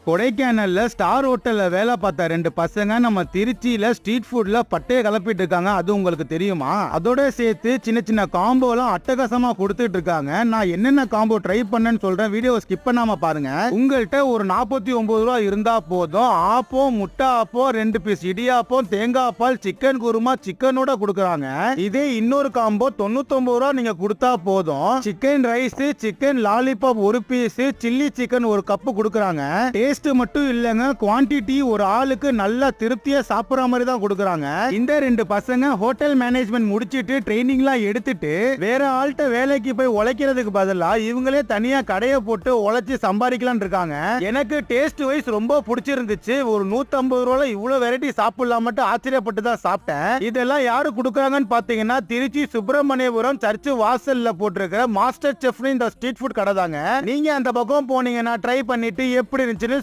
கொடைக்கானல்ல ஸ்டார் ஹோட்டல்ல வேலை பார்த்த 2 பசங்க நம்ம திருச்சியில ஸ்ட்ரீட் ஃபுட்ல பட்டைய கலப்பிட்டு இருக்காங்க. அது உங்களுக்கு தெரியுமா? அதோட சேர்த்து சின்ன சின்ன காம்போலாம் அட்டகாசமா கொடுத்துட்டு இருக்காங்க. நான் என்னென்ன காம்போ ட்ரை பண்ணேன்னு சொல்றேன், வீடியோ ஸ்கிப் பண்ணாம பாருங்க. உங்கள்கிட்ட ஒரு 49 ரூபா இருந்தா போதும், ஆப்பம், முட்டை ஆப்பம், 2 பீஸ் இடியாப்பம், தேங்காய் பால், சிக்கன் குருமா சிக்கனோட கொடுக்குறாங்க. இதே இன்னொரு காம்போ 99 ரூபா நீங்க கொடுத்தா போதும், chicken rice, chicken lollipop 1 piece, chilli chicken 1 cup கொடுக்குறாங்க. டேஸ்ட் மட்டும் இல்லங்க, குவாண்டிட்டி ஒரு ஆளுக்கு நல்லா திருப்தியா சாப்பிடுற மாதிரி தான் கொடுக்குறாங்க. இந்த 2 பசங்க ஹோட்டல் மேனேஜ்மெண்ட் முடிச்சிட்டு ட்ரைனிங்லாம் எடுத்துட்டு வேற ஆள்கிட்ட வேலைக்கு போய் உழைக்கிறதுக்கு பதிலா இவங்களே தனியா கடையை போட்டு உழைச்சி சம்பாதிக்கலாம் இருக்காங்க. எனக்கு டேஸ்ட் வைஸ் ரொம்ப பிடிச்சிருந்துச்சு. ஒரு 150 ரூபாய்ல இவ்வளவு வெரைட்டி சாப்பிடலாம் மட்டும் ஆச்சரியப்பட்டு தான் சாப்பிட்டேன். இதெல்லாம் யாரு கொடுக்குறாங்கன்னு பாத்தீங்கன்னா திருச்சி சுப்பிரமணியபுரம் சர்ச் வாசல்ல போட்டிருக்கிற மாஸ்டர் செஃப் இந்த ஸ்ட்ரீட் ஃபுட் கடை தாங்க. நீங்க அந்த பக்கம் போனீங்கன்னா ட்ரை பண்ணிட்டு எப்படி இருந்துச்சுன்னு